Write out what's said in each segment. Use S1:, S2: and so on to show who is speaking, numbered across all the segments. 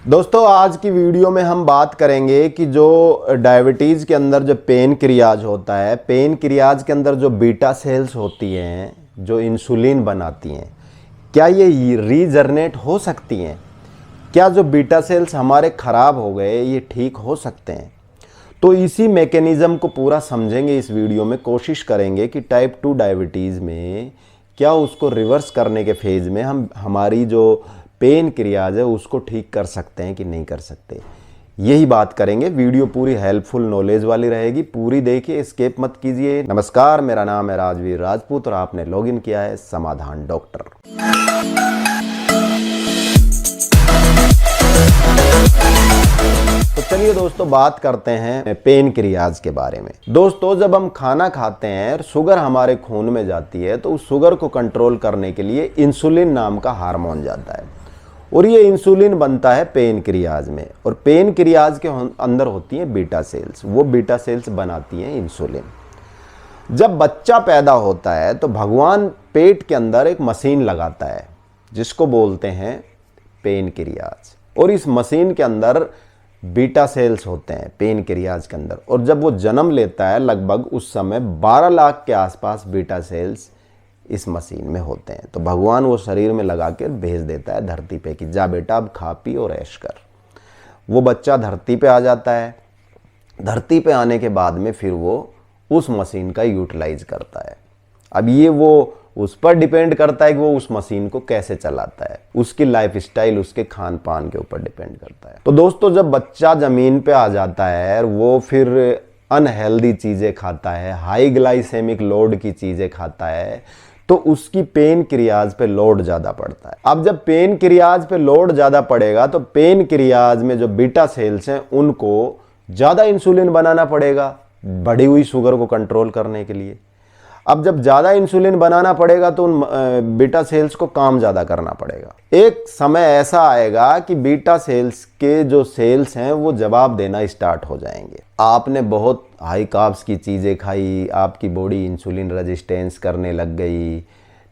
S1: दोस्तों आज की वीडियो में हम बात करेंगे कि जो डायबिटीज़ के अंदर जो पेन क्रियाज होता है, पेन क्रियाज के अंदर जो बीटा सेल्स होती हैं जो इंसुलिन बनाती हैं, क्या ये रीजनरेट हो सकती हैं? क्या जो बीटा सेल्स हमारे ख़राब हो गए ये ठीक हो सकते हैं? तो इसी मैकेनिज़्म को पूरा समझेंगे इस वीडियो में। कोशिश करेंगे कि टाइप 2 डायबिटीज़ में क्या उसको रिवर्स करने के फेज़ में हम हमारी जो पेन क्रियाज है उसको ठीक कर सकते हैं कि नहीं कर सकते, यही बात करेंगे। वीडियो पूरी हेल्पफुल नॉलेज वाली रहेगी, पूरी देखिए, स्किप मत कीजिए। नमस्कार, मेरा नाम है राजवीर राजपूत और आपने लॉगिन किया है समाधान डॉक्टर। तो चलिए दोस्तों बात करते हैं पेन क्रियाज के बारे में। दोस्तों जब हम खाना खाते हैं और शुगर हमारे खून में जाती है तो उस शुगर को कंट्रोल करने के लिए इंसुलिन नाम का हार्मोन जाता है और ये इंसुलिन बनता है पेन क्रियाज में, और पेन क्रियाज के अंदर होती हैं बीटा सेल्स। वो बीटा सेल्स बनाती हैं इंसुलिन। जब बच्चा पैदा होता है तो भगवान पेट के अंदर एक मशीन लगाता है जिसको बोलते हैं पेन क्रियाज, और इस मशीन के अंदर बीटा सेल्स होते हैं पेन क्रियाज के अंदर। और जब वो जन्म लेता है लगभग उस समय 12 लाख के आसपास बीटा सेल्स इस मशीन में होते हैं। तो भगवान वो शरीर में लगा के भेज देता है धरती पे कि जा बेटा अब खा पी और ऐश कर। वो बच्चा धरती पे आ जाता है। धरती पे आने के बाद में फिर वो उस मशीन का यूटिलाइज करता है। अब ये वो उस पर डिपेंड करता है कि वो उस मशीन को कैसे चलाता है, उसकी लाइफ स्टाइल, उसके खान पान के ऊपर डिपेंड करता है। तो दोस्तों जब बच्चा ज़मीन पे आ जाता है वो फिर अनहेल्दी चीज़ें खाता है, हाई ग्लाइसेमिक लोड की चीज़ें खाता है, तो उसकी पेन क्रियाज पे लोड ज़्यादा पड़ता है। अब जब पेन क्रियाज पे लोड ज़्यादा पड़ेगा तो पेन क्रियाज में जो बीटा सेल्स हैं उनको ज़्यादा इंसुलिन बनाना पड़ेगा बढ़ी हुई शुगर को कंट्रोल करने के लिए। अब जब ज़्यादा इंसुलिन बनाना पड़ेगा तो उन बीटा सेल्स को काम ज़्यादा करना पड़ेगा। एक समय ऐसा आएगा कि बीटा सेल्स के जो सेल्स हैं वो जवाब देना स्टार्ट हो जाएंगे। आपने बहुत हाई कार्ब्स की चीज़ें खाई, आपकी बॉडी इंसुलिन रेजिस्टेंस करने लग गई,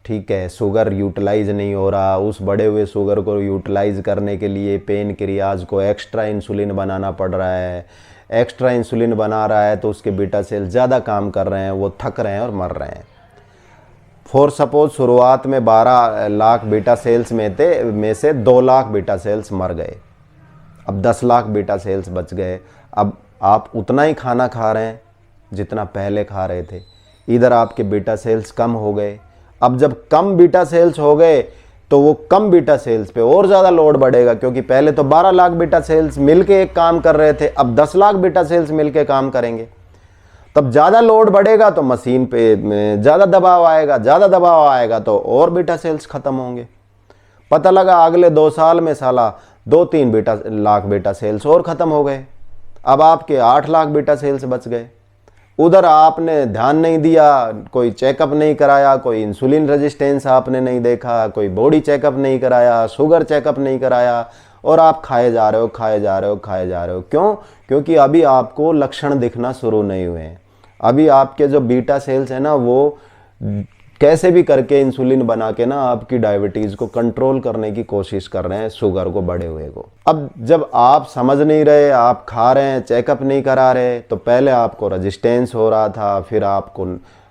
S1: ठीक है, शुगर यूटिलाइज नहीं हो रहा। उस बढ़े हुए शुगर को यूटिलाइज करने के लिए पेन क्रियाज को एक्स्ट्रा इंसुलिन बनाना पड़ रहा है। एक्स्ट्रा इंसुलिन बना रहा है तो उसके बीटा सेल ज़्यादा काम कर रहे हैं, वो थक रहे हैं और मर रहे हैं। फॉर सपोज शुरुआत में 12 लाख बीटा सेल्स में से 2 लाख बीटा सेल्स मर गए। अब 10 लाख बीटा सेल्स बच गए। अब आप उतना ही खाना खा रहे हैं जितना पहले खा रहे थे, इधर आपके बीटा सेल्स कम हो गए। अब जब कम बीटा सेल्स हो गए तो वो कम बीटा सेल्स पे और ज़्यादा लोड बढ़ेगा, क्योंकि पहले तो 12 लाख बीटा सेल्स मिलके एक काम कर रहे थे, अब 10 लाख बीटा सेल्स मिलके काम करेंगे। तब ज़्यादा लोड बढ़ेगा तो मशीन पे ज़्यादा दबाव आएगा, ज़्यादा दबाव आएगा तो और बीटा सेल्स ख़त्म होंगे। पता लगा अगले 2 साल में साला 2-3 लाख बीटा सेल्स और ख़त्म हो गए। अब आपके 8 लाख बीटा सेल्स बच गए। उधर आपने ध्यान नहीं दिया, कोई चेकअप नहीं कराया, कोई इंसुलिन रेजिस्टेंस आपने नहीं देखा, कोई बॉडी चेकअप नहीं कराया, शुगर चेकअप नहीं कराया, और आप खाए जा रहे हो, खाए जा रहे हो, खाए जा रहे हो। क्यों? क्योंकि अभी आपको लक्षण दिखना शुरू नहीं हुए हैं। अभी आपके जो बीटा सेल्स हैं ना वो कैसे भी करके इंसुलिन बना के ना आपकी डायबिटीज़ को कंट्रोल करने की कोशिश कर रहे हैं, शुगर को बढ़े हुए को। अब जब आप समझ नहीं रहे, आप खा रहे हैं, चेकअप नहीं करा रहे, तो पहले आपको रेजिस्टेंस हो रहा था, फिर आपको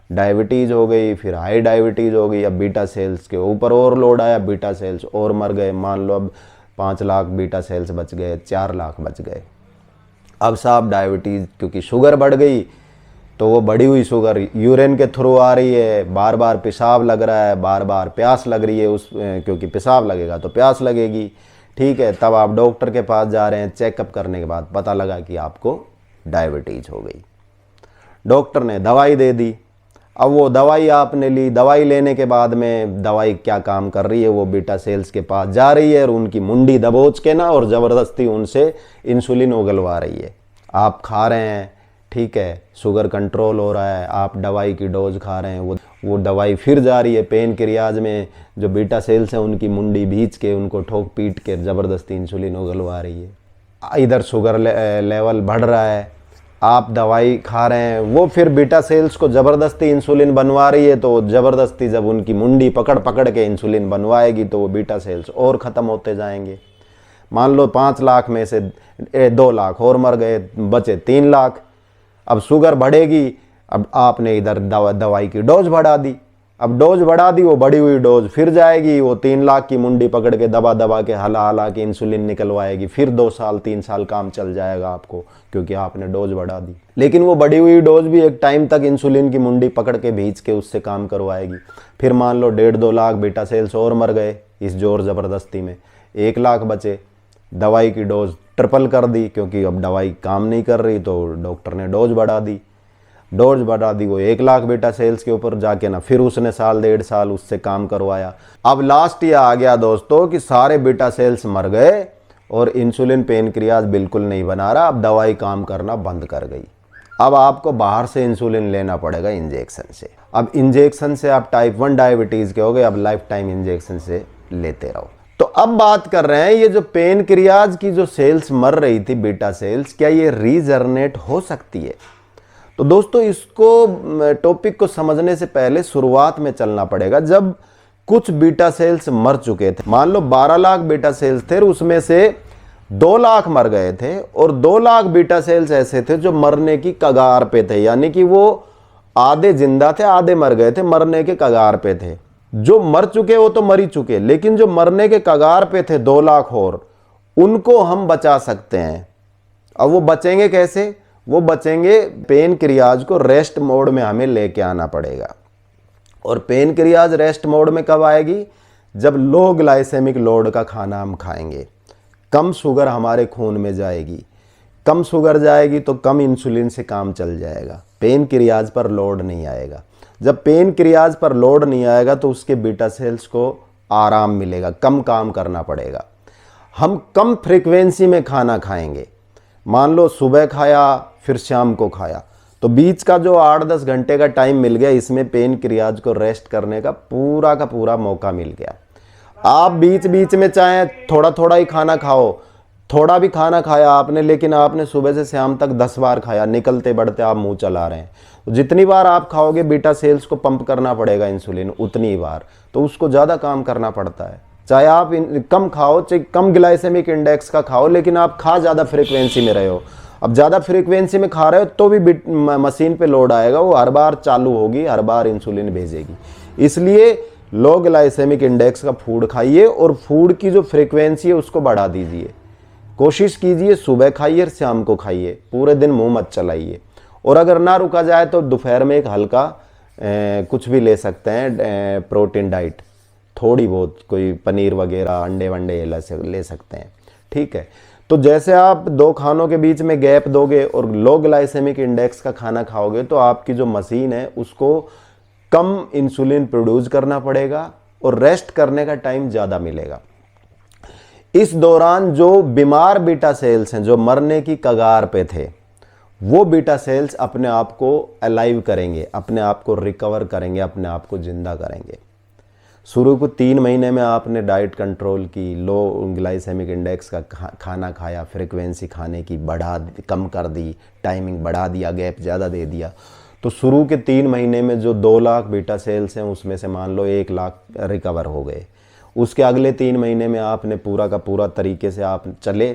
S1: डायबिटीज़ हो गई, फिर हाई डायबिटीज़ हो गई। अब बीटा सेल्स के ऊपर और लोड आया, बीटा सेल्स और मर गए। मान लो अब 5 लाख बीटा सेल्स बच गए, 4 लाख बच गए। अब साहब डायबिटीज़ क्योंकि शुगर बढ़ गई तो वो बढ़ी हुई शुगर यूरिन के थ्रू आ रही है, बार बार पेशाब लग रहा है, बार बार प्यास लग रही है, क्योंकि पेशाब लगेगा तो प्यास लगेगी, ठीक है। तब आप डॉक्टर के पास जा रहे हैं, चेकअप करने के बाद पता लगा कि आपको डायबिटीज़ हो गई। डॉक्टर ने दवाई दे दी। अब वो दवाई आपने ली, दवाई लेने के बाद में दवाई क्या काम कर रही है, वो बीटा सेल्स के पास जा रही है और उनकी मुंडी दबोच के ना और ज़बरदस्ती उनसे इंसुलिन उगलवा रही है। आप खा रहे हैं, ठीक है, शुगर कंट्रोल हो रहा है, आप दवाई की डोज खा रहे हैं, वो दवाई फिर जा रही है पेन क्रियाज में, जो बीटा सेल्स हैं उनकी मुंडी भींच के, उनको ठोक पीट के ज़बरदस्ती इंसुलिन उगलवा रही है। इधर शुगर लेवल बढ़ रहा है, आप दवाई खा रहे हैं, वो फिर बीटा सेल्स को ज़बरदस्ती इंसुलिन बनवा रही है। तो ज़बरदस्ती जब उनकी मुंडी पकड़ पकड़ के इंसुलिन बनवाएगी तो वो बीटा सेल्स और ख़त्म होते जाएंगे। मान लो 5 लाख में से 2 लाख और मर गए, बचे 3 लाख। अब शुगर बढ़ेगी, अब आपने इधर दवाई की डोज बढ़ा दी। अब डोज बढ़ा दी, वो बढ़ी हुई डोज फिर जाएगी, वो 3 लाख की मुंडी पकड़ के दबा दबा के हला के इंसुलिन निकलवाएगी। फिर 2 साल 3 साल काम चल जाएगा आपको, क्योंकि आपने डोज बढ़ा दी। लेकिन वो बढ़ी हुई डोज भी एक टाइम तक इंसुलिन की मुंडी पकड़ के भींच के उससे काम करवाएगी। फिर मान लो 1.5-2 लाख बीटा सेल्स और मर गए इस जोर ज़बरदस्ती में, 1 लाख बचे। दवाई की डोज ट्रिपल कर दी, क्योंकि अब दवाई काम नहीं कर रही तो डॉक्टर ने डोज बढ़ा दी। वो 1 लाख बीटा सेल्स के ऊपर जाके ना, फिर उसने साल 1.5 साल उससे काम करवाया। अब लास्ट ये आ गया दोस्तों कि सारे बीटा सेल्स मर गए और इंसुलिन पेनक्रियाज बिल्कुल नहीं बना रहा, अब दवाई काम करना बंद कर गई। अब आपको बाहर से इंसुलिन लेना पड़ेगा इंजेक्शन से। अब इंजेक्शन से आप टाइप 1 डायबिटीज़ के हो गए, अब लाइफ टाइम इंजेक्शन से लेते रहो। तो अब बात कर रहे हैं ये जो पेनक्रियाज की जो सेल्स मर रही थी बीटा सेल्स, क्या ये रीजनरेट हो सकती है? तो दोस्तों इसको टॉपिक को समझने से पहले शुरुआत में चलना पड़ेगा। जब कुछ बीटा सेल्स मर चुके थे, मान लो 12 लाख बीटा सेल्स थे, उसमें से 2 लाख मर गए थे और 2 लाख बीटा सेल्स ऐसे थे जो मरने की कगार पे थे, यानी कि वो आधे जिंदा थे आधे मर गए थे, मरने के कगार पे थे। जो मर चुके वो तो मर ही चुके, लेकिन जो मरने के कगार पे थे 2 लाख और, उनको हम बचा सकते हैं। अब वो बचेंगे कैसे? वो बचेंगे, पेनक्रियाज को रेस्ट मोड में हमें लेके आना पड़ेगा। और पेनक्रियाज रेस्ट मोड में कब आएगी? जब लो ग्लाइसेमिक लोड का खाना हम खाएंगे, कम शुगर हमारे खून में जाएगी। कम शुगर जाएगी तो कम इंसुलिन से काम चल जाएगा, पेनक्रियाज पर लोड नहीं आएगा। जब पेनक्रियाज पर लोड नहीं आएगा तो उसके बीटा सेल्स को आराम मिलेगा, कम काम करना पड़ेगा। हम कम फ्रीक्वेंसी में खाना खाएंगे, मान लो सुबह खाया फिर शाम को खाया, तो बीच का जो 8-10 घंटे का टाइम मिल गया, इसमें पेनक्रियाज को रेस्ट करने का पूरा मौका मिल गया। आप बीच बीच में चाहे थोड़ा थोड़ा ही खाना खाओ, थोड़ा भी खाना खाया आपने, लेकिन आपने सुबह से शाम तक 10 बार खाया, निकलते बढ़ते आप मुंह चला रहे हैं, तो जितनी बार आप खाओगे बीटा सेल्स को पंप करना पड़ेगा इंसुलिन उतनी ही बार, तो उसको ज़्यादा काम करना पड़ता है। चाहे आप कम खाओ, चाहे कम ग्लाइसेमिक इंडेक्स का खाओ, लेकिन आप खा ज़्यादा फ्रीक्वेंसी में रहे हो। अब ज़्यादा फ्रीक्वेंसी में खा रहे हो तो भी मशीन पे लोड आएगा, वो हर बार चालू होगी, हर बार इंसुलिन भेजेगी। इसलिए लो ग्लाइसेमिक इंडेक्स का फूड खाइए और फूड की जो फ्रीक्वेंसी है उसको बढ़ा दीजिए। कोशिश कीजिए सुबह खाइए और शाम को खाइए, पूरे दिन मुंह मत चलाइए। और अगर ना रुका जाए तो दोपहर में एक हल्का कुछ भी ले सकते हैं, प्रोटीन डाइट थोड़ी बहुत, कोई पनीर वगैरह अंडे वंडे ले सकते हैं, ठीक है। तो जैसे आप 2 खानों के बीच में गैप दोगे और लो ग्लाइसेमिक इंडेक्स का खाना खाओगे तो आपकी जो मशीन है उसको कम इंसुलिन प्रोड्यूस करना पड़ेगा और रेस्ट करने का टाइम ज़्यादा मिलेगा। इस दौरान जो बीमार बीटा सेल्स हैं, जो मरने की कगार पे थे, वो बीटा सेल्स अपने आप को अलाइव करेंगे, अपने आप को रिकवर करेंगे, अपने आप को जिंदा करेंगे। शुरू को 3 महीने में आपने डाइट कंट्रोल की, लो ग्लाइसेमिक इंडेक्स का खाना खाया, फ्रीक्वेंसी खाने की कम कर दी, टाइमिंग बढ़ा दिया, गैप ज़्यादा दे दिया, तो शुरू के 3 महीने में जो 2 लाख बीटा सेल्स हैं उसमें से मान लो 1 लाख रिकवर हो गए। उसके अगले 3 महीने में आपने पूरा का पूरा तरीके से आप चले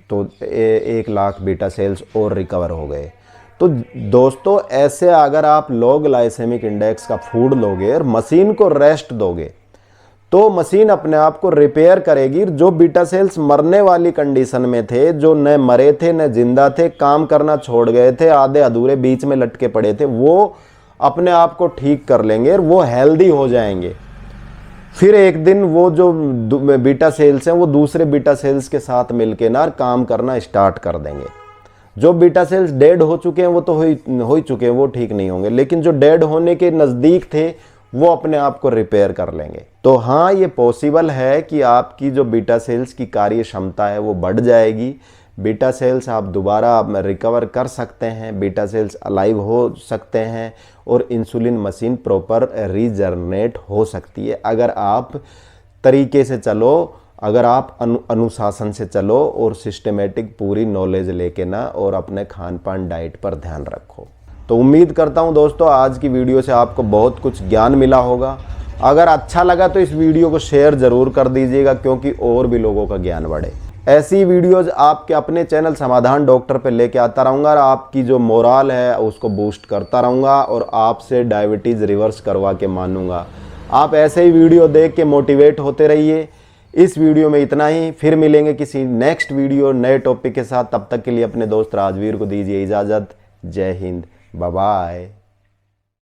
S1: तो 1 लाख बीटा सेल्स और रिकवर हो गए। तो दोस्तों ऐसे अगर आप लो ग्लाइसेमिक इंडेक्स का फूड लोगे और मशीन को रेस्ट दोगे तो मशीन अपने आप को रिपेयर करेगी। जो बीटा सेल्स मरने वाली कंडीशन में थे, जो न मरे थे न जिंदा थे, काम करना छोड़ गए थे, आधे अधूरे बीच में लटके पड़े थे, वो अपने आप को ठीक कर लेंगे और वो हेल्दी हो जाएंगे। फिर एक दिन वो जो बीटा सेल्स हैं वो दूसरे बीटा सेल्स के साथ मिलके ना काम करना स्टार्ट कर देंगे। जो बीटा सेल्स डेड हो चुके हैं वो तो हो ही चुके हैं, वो ठीक नहीं होंगे, लेकिन जो डेड होने के नज़दीक थे वो अपने आप को रिपेयर कर लेंगे। तो हाँ, ये पॉसिबल है कि आपकी जो बीटा सेल्स की कार्य क्षमता है वो बढ़ जाएगी, बीटा सेल्स आप दोबारा रिकवर कर सकते हैं, बीटा सेल्स अलाइव हो सकते हैं और इंसुलिन मशीन प्रॉपर रीजनरेट हो सकती है अगर आप तरीके से चलो, अगर आप अनुशासन से चलो और सिस्टमेटिक पूरी नॉलेज लेके ना और अपने खान पान डाइट पर ध्यान रखो। तो उम्मीद करता हूं दोस्तों आज की वीडियो से आपको बहुत कुछ ज्ञान मिला होगा। अगर अच्छा लगा तो इस वीडियो को शेयर ज़रूर कर दीजिएगा क्योंकि और भी लोगों का ज्ञान बढ़े। ऐसी वीडियोज़ आपके अपने चैनल समाधान डॉक्टर पे लेके आता रहूँगा और आपकी जो मोरल है उसको बूस्ट करता रहूँगा और आपसे डायबिटीज़ रिवर्स करवा के मानूंगा। आप ऐसे ही वीडियो देख के मोटिवेट होते रहिए। इस वीडियो में इतना ही, फिर मिलेंगे किसी नेक्स्ट वीडियो नए टॉपिक के साथ। तब तक के लिए अपने दोस्त राजवीर को दीजिए इजाज़त। जय हिंद, बाय बाय।